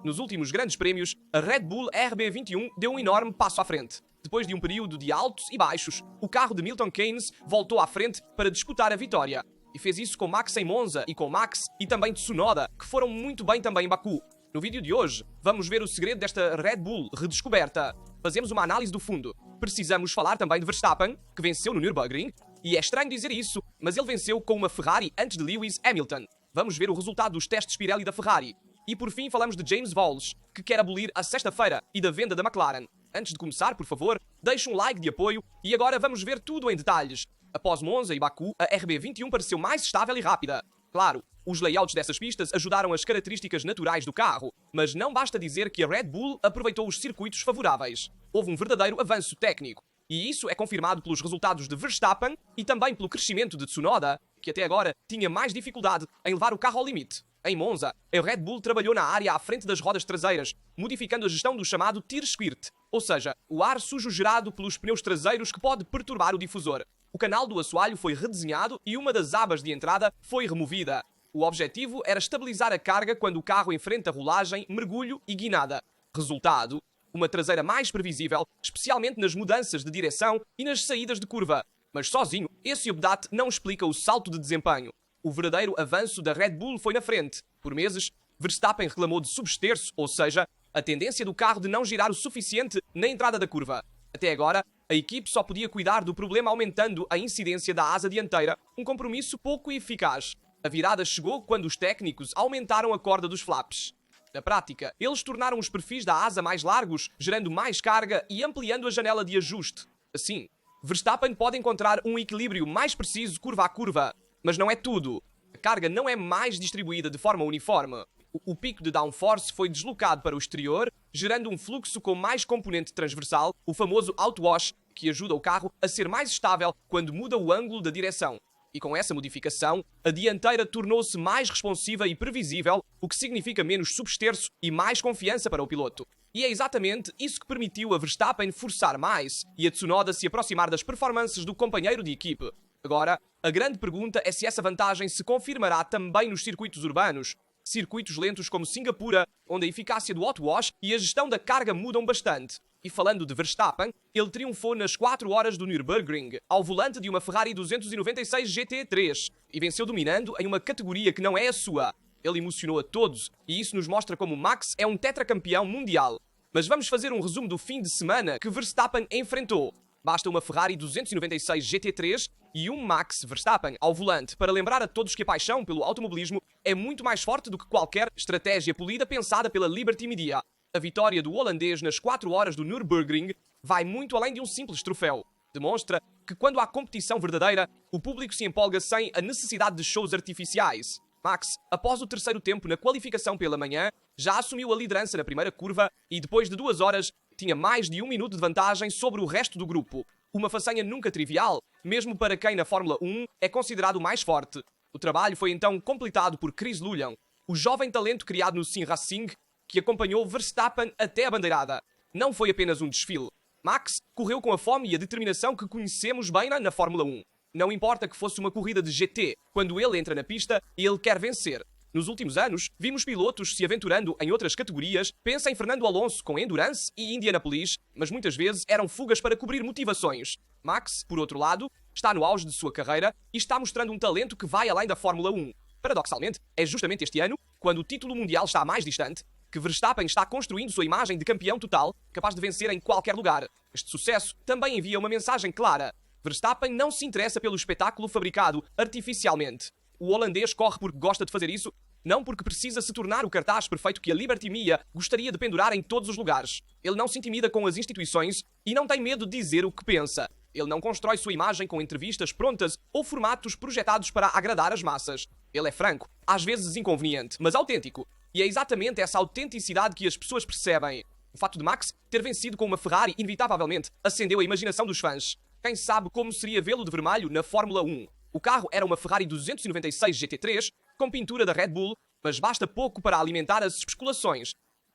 Nos últimos grandes prémios, a Red Bull RB21 deu um enorme passo à frente. Depois de um período de altos e baixos, o carro de Milton Keynes voltou à frente para disputar a vitória. E fez isso com Max em Monza e com Max e também Tsunoda, que foram muito bem também em Baku. No vídeo de hoje, vamos ver o segredo desta Red Bull redescoberta. Fazemos uma análise do fundo. Precisamos falar também de Verstappen, que venceu no Nürburgring. E é estranho dizer isso, mas ele venceu com uma Ferrari antes de Lewis Hamilton. Vamos ver o resultado dos testes Pirelli da Ferrari. E por fim falamos de James Vowles, que quer abolir a sexta-feira e da venda da McLaren. Antes de começar, por favor, deixe um like de apoio e agora vamos ver tudo em detalhes. Após Monza e Baku, a RB21 pareceu mais estável e rápida. Claro, os layouts dessas pistas ajudaram as características naturais do carro, mas não basta dizer que a Red Bull aproveitou os circuitos favoráveis. Houve um verdadeiro avanço técnico. E isso é confirmado pelos resultados de Verstappen e também pelo crescimento de Tsunoda, que até agora tinha mais dificuldade em levar o carro ao limite. Em Monza, a Red Bull trabalhou na área à frente das rodas traseiras, modificando a gestão do chamado Tear Squirt, ou seja, o ar sujo gerado pelos pneus traseiros que pode perturbar o difusor. O canal do assoalho foi redesenhado e uma das abas de entrada foi removida. O objetivo era estabilizar a carga quando o carro enfrenta rolagem, mergulho e guinada. Resultado: uma traseira mais previsível, especialmente nas mudanças de direção e nas saídas de curva. Mas sozinho, esse update não explica o salto de desempenho. O verdadeiro avanço da Red Bull foi na frente. Por meses, Verstappen reclamou de substerço, ou seja, a tendência do carro de não girar o suficiente na entrada da curva. Até agora, a equipe só podia cuidar do problema aumentando a incidência da asa dianteira, um compromisso pouco eficaz. A virada chegou quando os técnicos aumentaram a corda dos flaps. Na prática, eles tornaram os perfis da asa mais largos, gerando mais carga e ampliando a janela de ajuste. Assim, Verstappen pode encontrar um equilíbrio mais preciso curva a curva. Mas não é tudo. A carga não é mais distribuída de forma uniforme. O pico de downforce foi deslocado para o exterior, gerando um fluxo com mais componente transversal, o famoso outwash, que ajuda o carro a ser mais estável quando muda o ângulo da direção. E com essa modificação, a dianteira tornou-se mais responsiva e previsível, o que significa menos substerço e mais confiança para o piloto. E é exatamente isso que permitiu a Verstappen forçar mais e a Tsunoda se aproximar das performances do companheiro de equipe. Agora, a grande pergunta é se essa vantagem se confirmará também nos circuitos urbanos. Circuitos lentos como Singapura, onde a eficácia do outwash e a gestão da carga mudam bastante. E falando de Verstappen, ele triunfou nas 4 horas do Nürburgring, ao volante de uma Ferrari 296 GT3, e venceu dominando em uma categoria que não é a sua. Ele emocionou a todos, e isso nos mostra como Max é um tetracampeão mundial. Mas vamos fazer um resumo do fim de semana que Verstappen enfrentou. Basta uma Ferrari 296 GT3 e um Max Verstappen ao volante para lembrar a todos que a paixão pelo automobilismo é muito mais forte do que qualquer estratégia polida pensada pela Liberty Media. A vitória do holandês nas 4 horas do Nürburgring vai muito além de um simples troféu. Demonstra que quando há competição verdadeira, o público se empolga sem a necessidade de shows artificiais. Max, após o terceiro tempo na qualificação pela manhã, já assumiu a liderança na primeira curva e depois de 2 horas tinha mais de 1 minuto de vantagem sobre o resto do grupo. Uma façanha nunca trivial, mesmo para quem na Fórmula 1 é considerado o mais forte. O trabalho foi então completado por Chris Lujan, o jovem talento criado no Sim Racing, que acompanhou Verstappen até a bandeirada. Não foi apenas um desfile. Max correu com a fome e a determinação que conhecemos bem na Fórmula 1. Não importa que fosse uma corrida de GT, quando ele entra na pista, ele quer vencer. Nos últimos anos, vimos pilotos se aventurando em outras categorias, pensa em Fernando Alonso com Endurance e Indianapolis, mas muitas vezes eram fugas para cobrir motivações. Max, por outro lado, está no auge de sua carreira e está mostrando um talento que vai além da Fórmula 1. Paradoxalmente, é justamente este ano, quando o título mundial está mais distante, que Verstappen está construindo sua imagem de campeão total, capaz de vencer em qualquer lugar. Este sucesso também envia uma mensagem clara. Verstappen não se interessa pelo espetáculo fabricado artificialmente. O holandês corre porque gosta de fazer isso, não porque precisa se tornar o cartaz perfeito que a Liberty Media gostaria de pendurar em todos os lugares. Ele não se intimida com as instituições e não tem medo de dizer o que pensa. Ele não constrói sua imagem com entrevistas prontas ou formatos projetados para agradar as massas. Ele é franco, às vezes inconveniente, mas autêntico. E é exatamente essa autenticidade que as pessoas percebem. O fato de Max ter vencido com uma Ferrari inevitavelmente acendeu a imaginação dos fãs. Quem sabe como seria vê-lo de vermelho na Fórmula 1? O carro era uma Ferrari 296 GT3 com pintura da Red Bull, mas basta pouco para alimentar as especulações.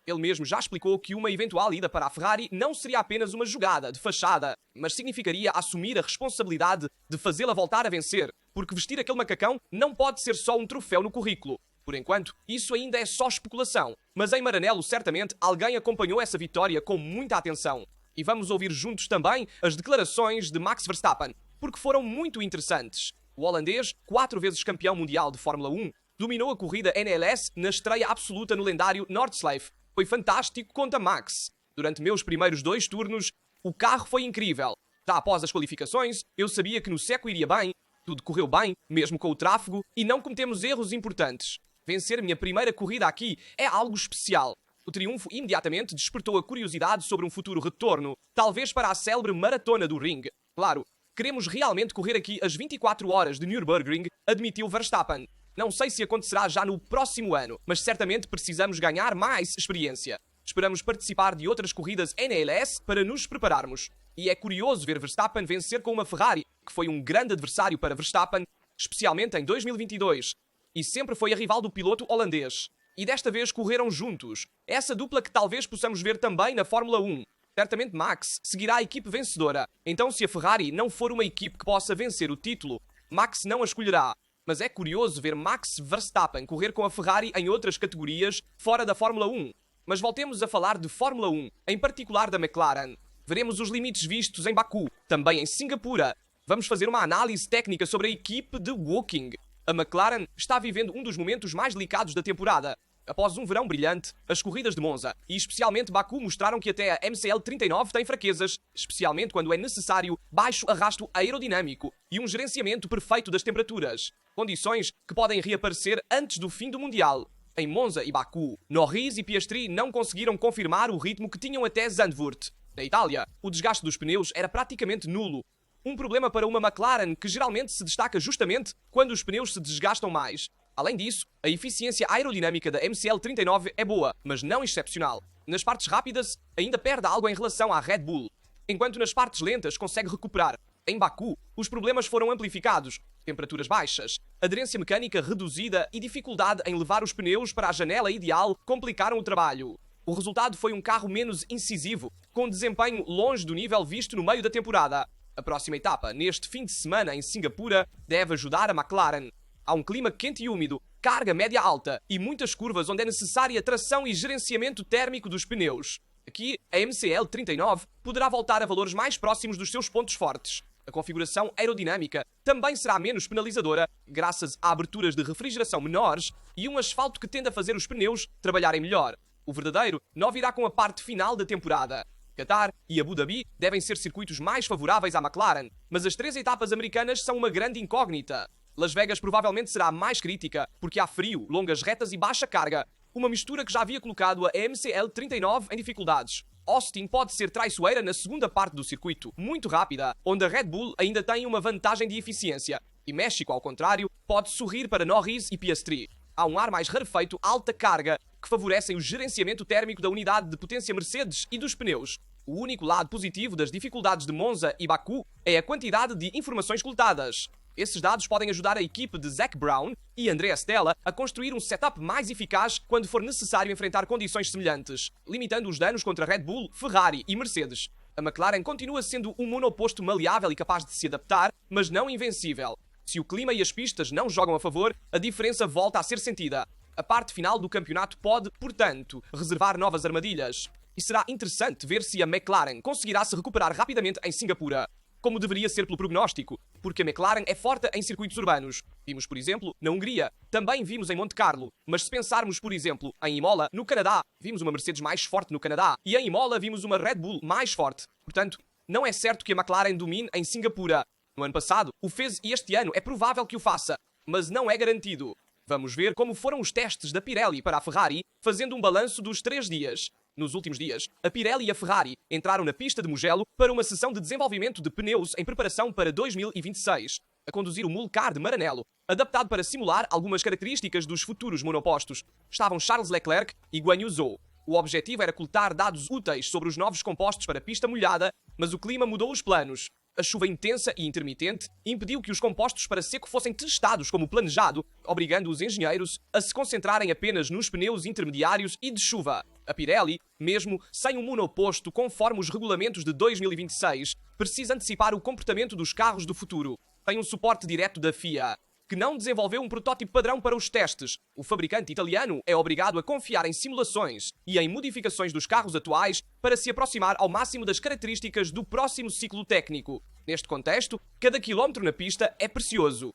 Ele mesmo já explicou que uma eventual ida para a Ferrari não seria apenas uma jogada de fachada, mas significaria assumir a responsabilidade de fazê-la voltar a vencer, porque vestir aquele macacão não pode ser só um troféu no currículo. Por enquanto, isso ainda é só especulação, mas em Maranello certamente alguém acompanhou essa vitória com muita atenção. E vamos ouvir juntos também as declarações de Max Verstappen, porque foram muito interessantes. O holandês, 4 vezes campeão mundial de Fórmula 1, dominou a corrida NLS na estreia absoluta no lendário Nordschleife. Foi fantástico, conta Max. Durante meus primeiros 2 turnos, o carro foi incrível. Já após as qualificações, eu sabia que no seco iria bem, tudo correu bem, mesmo com o tráfego, e não cometemos erros importantes. Vencer minha primeira corrida aqui é algo especial. O triunfo imediatamente despertou a curiosidade sobre um futuro retorno, talvez para a célebre maratona do ringue. Claro, queremos realmente correr aqui as 24 horas de Nürburgring, admitiu Verstappen. Não sei se acontecerá já no próximo ano, mas certamente precisamos ganhar mais experiência. Esperamos participar de outras corridas NLS para nos prepararmos. E é curioso ver Verstappen vencer com uma Ferrari, que foi um grande adversário para Verstappen, especialmente em 2022. E sempre foi a rival do piloto holandês. E desta vez correram juntos. Essa dupla que talvez possamos ver também na Fórmula 1. Certamente Max seguirá a equipe vencedora. Então, se a Ferrari não for uma equipe que possa vencer o título, Max não a escolherá. Mas é curioso ver Max Verstappen correr com a Ferrari em outras categorias fora da Fórmula 1. Mas voltemos a falar de Fórmula 1, em particular da McLaren. Veremos os limites vistos em Baku, também em Singapura. Vamos fazer uma análise técnica sobre a equipe de Woking. A McLaren está vivendo um dos momentos mais delicados da temporada. Após um verão brilhante, as corridas de Monza, e especialmente Baku, mostraram que até a MCL39 tem fraquezas, especialmente quando é necessário baixo arrasto aerodinâmico e um gerenciamento perfeito das temperaturas. Condições que podem reaparecer antes do fim do Mundial. Em Monza e Baku, Norris e Piastri não conseguiram confirmar o ritmo que tinham até Zandvoort. Na Itália, o desgaste dos pneus era praticamente nulo. Um problema para uma McLaren que geralmente se destaca justamente quando os pneus se desgastam mais. Além disso, a eficiência aerodinâmica da MCL39 é boa, mas não excepcional. Nas partes rápidas, ainda perde algo em relação à Red Bull, enquanto nas partes lentas consegue recuperar. Em Baku, os problemas foram amplificados. Temperaturas baixas, aderência mecânica reduzida e dificuldade em levar os pneus para a janela ideal complicaram o trabalho. O resultado foi um carro menos incisivo, com desempenho longe do nível visto no meio da temporada. A próxima etapa, neste fim de semana em Singapura, deve ajudar a McLaren. Há um clima quente e úmido, carga média alta e muitas curvas onde é necessária tração e gerenciamento térmico dos pneus. Aqui, a MCL39 poderá voltar a valores mais próximos dos seus pontos fortes. A configuração aerodinâmica também será menos penalizadora, graças a aberturas de refrigeração menores e um asfalto que tende a fazer os pneus trabalharem melhor. O verdadeiro nó virá com a parte final da temporada. Qatar e Abu Dhabi devem ser circuitos mais favoráveis à McLaren, mas as 3 etapas americanas são uma grande incógnita. Las Vegas provavelmente será mais crítica, porque há frio, longas retas e baixa carga, uma mistura que já havia colocado a MCL39 em dificuldades. Austin pode ser traiçoeira na segunda parte do circuito, muito rápida, onde a Red Bull ainda tem uma vantagem de eficiência. E México, ao contrário, pode sorrir para Norris e Piastri. Há um ar mais rarefeito, alta carga, que favorecem o gerenciamento térmico da unidade de potência Mercedes e dos pneus. O único lado positivo das dificuldades de Monza e Baku é a quantidade de informações coletadas. Esses dados podem ajudar a equipe de Zac Brown e Andrea Stella a construir um setup mais eficaz quando for necessário enfrentar condições semelhantes, limitando os danos contra Red Bull, Ferrari e Mercedes. A McLaren continua sendo um monoposto maleável e capaz de se adaptar, mas não invencível. Se o clima e as pistas não jogam a favor, a diferença volta a ser sentida. A parte final do campeonato pode, portanto, reservar novas armadilhas. E será interessante ver se a McLaren conseguirá se recuperar rapidamente em Singapura, como deveria ser pelo prognóstico, porque a McLaren é forte em circuitos urbanos. Vimos, por exemplo, na Hungria, também vimos em Monte Carlo, mas se pensarmos, por exemplo, em Imola, no Canadá, vimos uma Mercedes mais forte no Canadá, e em Imola vimos uma Red Bull mais forte. Portanto, não é certo que a McLaren domine em Singapura. No ano passado, o fez e este ano é provável que o faça, mas não é garantido. Vamos ver como foram os testes da Pirelli para a Ferrari, fazendo um balanço dos 3 dias. Nos últimos dias, a Pirelli e a Ferrari entraram na pista de Mugello para uma sessão de desenvolvimento de pneus em preparação para 2026, a conduzir o Mulcar de Maranello, adaptado para simular algumas características dos futuros monopostos. Estavam Charles Leclerc e Guan Yu Zhou. O objetivo era coletar dados úteis sobre os novos compostos para pista molhada, mas o clima mudou os planos. A chuva intensa e intermitente impediu que os compostos para seco fossem testados como planejado, obrigando os engenheiros a se concentrarem apenas nos pneus intermediários e de chuva. A Pirelli, mesmo sem um monoposto conforme os regulamentos de 2026, precisa antecipar o comportamento dos carros do futuro. Tem um suporte direto da FIA. que não desenvolveu um protótipo padrão para os testes. O fabricante italiano é obrigado a confiar em simulações e em modificações dos carros atuais para se aproximar ao máximo das características do próximo ciclo técnico. Neste contexto, cada quilómetro na pista é precioso.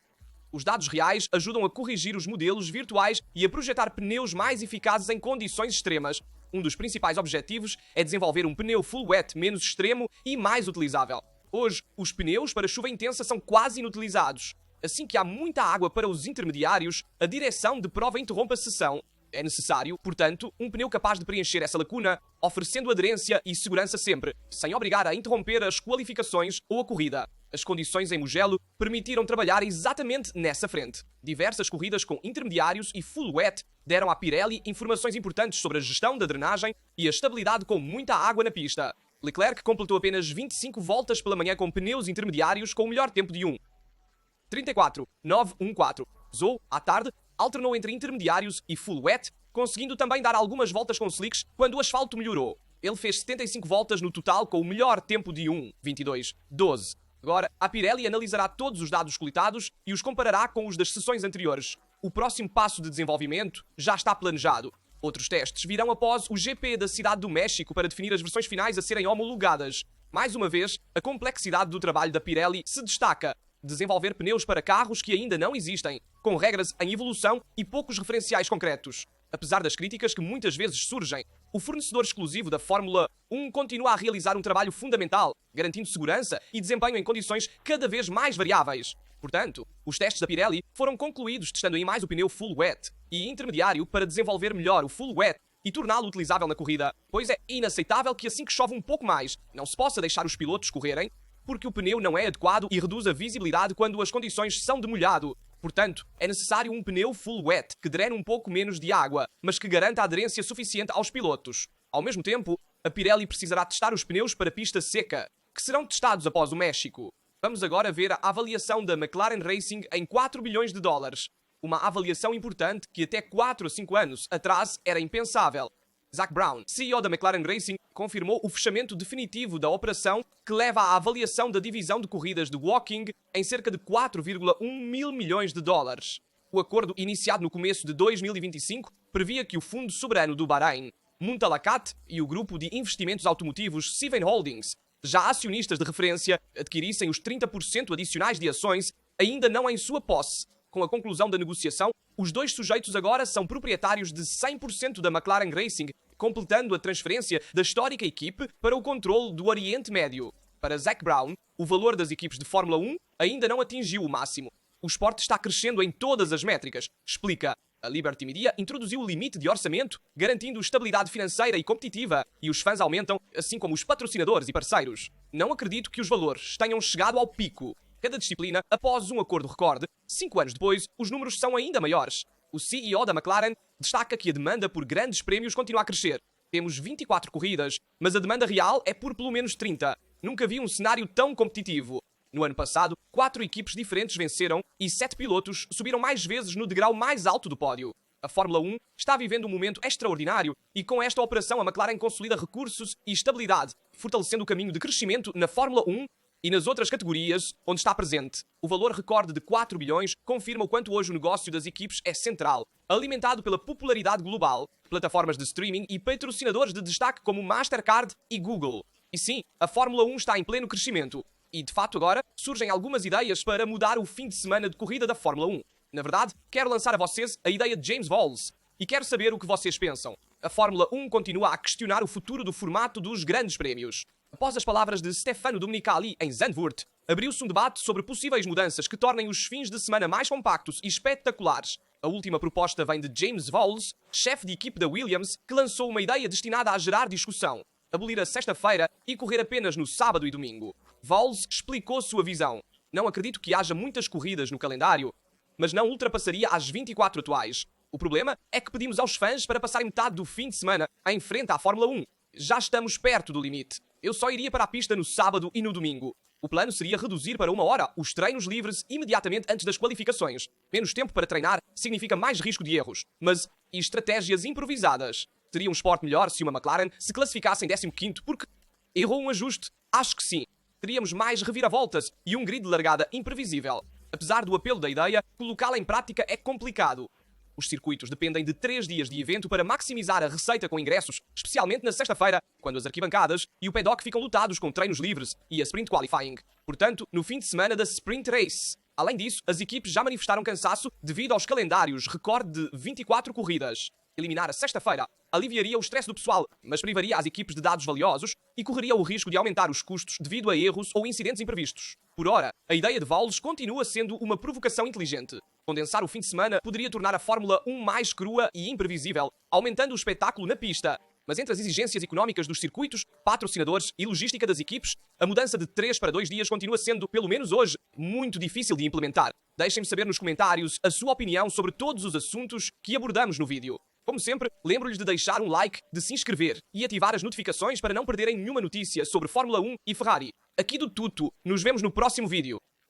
Os dados reais ajudam a corrigir os modelos virtuais e a projetar pneus mais eficazes em condições extremas. Um dos principais objetivos é desenvolver um pneu full wet menos extremo e mais utilizável. Hoje, os pneus para chuva intensa são quase inutilizados. Assim que há muita água para os intermediários, a direção de prova interrompe a sessão. É necessário, portanto, um pneu capaz de preencher essa lacuna, oferecendo aderência e segurança sempre, sem obrigar a interromper as qualificações ou a corrida. As condições em Mugello permitiram trabalhar exatamente nessa frente. Diversas corridas com intermediários e full wet deram à Pirelli informações importantes sobre a gestão da drenagem e a estabilidade com muita água na pista. Leclerc completou apenas 25 voltas pela manhã com pneus intermediários com o melhor tempo de 1:34.914. Zhou, à tarde, alternou entre intermediários e full wet, conseguindo também dar algumas voltas com slicks quando o asfalto melhorou. Ele fez 75 voltas no total com o melhor tempo de 1:22.12. Agora, a Pirelli analisará todos os dados coletados e os comparará com os das sessões anteriores. O próximo passo de desenvolvimento já está planejado. Outros testes virão após o GP da Cidade do México para definir as versões finais a serem homologadas. Mais uma vez, a complexidade do trabalho da Pirelli se destaca. Desenvolver pneus para carros que ainda não existem, com regras em evolução e poucos referenciais concretos. Apesar das críticas que muitas vezes surgem, o fornecedor exclusivo da Fórmula 1 continua a realizar um trabalho fundamental, garantindo segurança e desempenho em condições cada vez mais variáveis. Portanto, os testes da Pirelli foram concluídos testando em mais o pneu full wet e intermediário para desenvolver melhor o full wet e torná-lo utilizável na corrida, pois é inaceitável que assim que chove um pouco mais, não se possa deixar os pilotos correrem, porque o pneu não é adequado e reduz a visibilidade quando as condições são de molhado. Portanto, é necessário um pneu full wet que drene um pouco menos de água, mas que garanta aderência suficiente aos pilotos. Ao mesmo tempo, a Pirelli precisará testar os pneus para pista seca, que serão testados após o México. Vamos agora ver a avaliação da McLaren Racing em 4 bilhões de dólares. Uma avaliação importante que até 4 a 5 anos atrás era impensável. Zak Brown, CEO da McLaren Racing, confirmou o fechamento definitivo da operação que leva à avaliação da divisão de corridas de Woking em cerca de 4,1 mil milhões de dólares. O acordo, iniciado no começo de 2025, previa que o Fundo Soberano do Bahrein, Mumtalakat e o grupo de investimentos automotivos Seven Holdings, já acionistas de referência, adquirissem os 30% adicionais de ações, ainda não em sua posse. Com a conclusão da negociação, os dois sujeitos agora são proprietários de 100% da McLaren Racing, completando a transferência da histórica equipe para o controle do Oriente Médio. Para Zak Brown, o valor das equipes de Fórmula 1 ainda não atingiu o máximo. O esporte está crescendo em todas as métricas, explica. A Liberty Media introduziu o limite de orçamento, garantindo estabilidade financeira e competitiva, e os fãs aumentam, assim como os patrocinadores e parceiros. Não acredito que os valores tenham chegado ao pico. Cada disciplina, após um acordo recorde, 5 anos depois, os números são ainda maiores. O CEO da McLaren destaca que a demanda por grandes prémios continua a crescer. Temos 24 corridas, mas a demanda real é por pelo menos 30. Nunca vi um cenário tão competitivo. No ano passado, 4 equipes diferentes venceram e 7 pilotos subiram mais vezes no degrau mais alto do pódio. A Fórmula 1 está vivendo um momento extraordinário e com esta operação a McLaren consolida recursos e estabilidade, fortalecendo o caminho de crescimento na Fórmula 1 e nas outras categorias onde está presente. O valor recorde de 4 bilhões confirma o quanto hoje o negócio das equipes é central, alimentado pela popularidade global, plataformas de streaming e patrocinadores de destaque como Mastercard e Google. E sim, a Fórmula 1 está em pleno crescimento. E, de fato, agora surgem algumas ideias para mudar o fim de semana de corrida da Fórmula 1. Na verdade, quero lançar a vocês a ideia de James Vowles e quero saber o que vocês pensam. A Fórmula 1 continua a questionar o futuro do formato dos grandes prémios. Após as palavras de Stefano Domenicali em Zandvoort, abriu-se um debate sobre possíveis mudanças que tornem os fins de semana mais compactos e espetaculares. A última proposta vem de James Vowles, chefe de equipe da Williams, que lançou uma ideia destinada a gerar discussão: abolir a sexta-feira e correr apenas no sábado e domingo. Vowles explicou sua visão. Não acredito que haja muitas corridas no calendário, mas não ultrapassaria as 24 atuais. O problema é que pedimos aos fãs para passarem metade do fim de semana em frente à Fórmula 1. Já estamos perto do limite. Eu só iria para a pista no sábado e no domingo. O plano seria reduzir para 1 hora os treinos livres imediatamente antes das qualificações. Menos tempo para treinar significa mais risco de erros, mas e estratégias improvisadas. Seria um esporte melhor se uma McLaren se classificasse em 15º porque errou um ajuste? Acho que sim. Teríamos mais reviravoltas e um grid de largada imprevisível. Apesar do apelo da ideia, colocá-la em prática é complicado. Os circuitos dependem de 3 dias de evento para maximizar a receita com ingressos, especialmente na sexta-feira, quando as arquibancadas e o paddock ficam lotados com treinos livres e a Sprint Qualifying. Portanto, no fim de semana da Sprint Race. Além disso, as equipes já manifestaram cansaço devido aos calendários recorde de 24 corridas. Eliminar a sexta-feira aliviaria o stress do pessoal, mas privaria as equipes de dados valiosos e correria o risco de aumentar os custos devido a erros ou incidentes imprevistos. Por ora, a ideia de Voles continua sendo uma provocação inteligente. Condensar o fim de semana poderia tornar a Fórmula 1 mais crua e imprevisível, aumentando o espetáculo na pista. Mas entre as exigências económicas dos circuitos, patrocinadores e logística das equipes, a mudança de 3 para 2 dias continua sendo, pelo menos hoje, muito difícil de implementar. Deixem-me saber nos comentários a sua opinião sobre todos os assuntos que abordamos no vídeo. Como sempre, lembro-lhes de deixar um like, de se inscrever e ativar as notificações para não perderem nenhuma notícia sobre Fórmula 1 e Ferrari. Aqui do Tuto, nos vemos no próximo vídeo.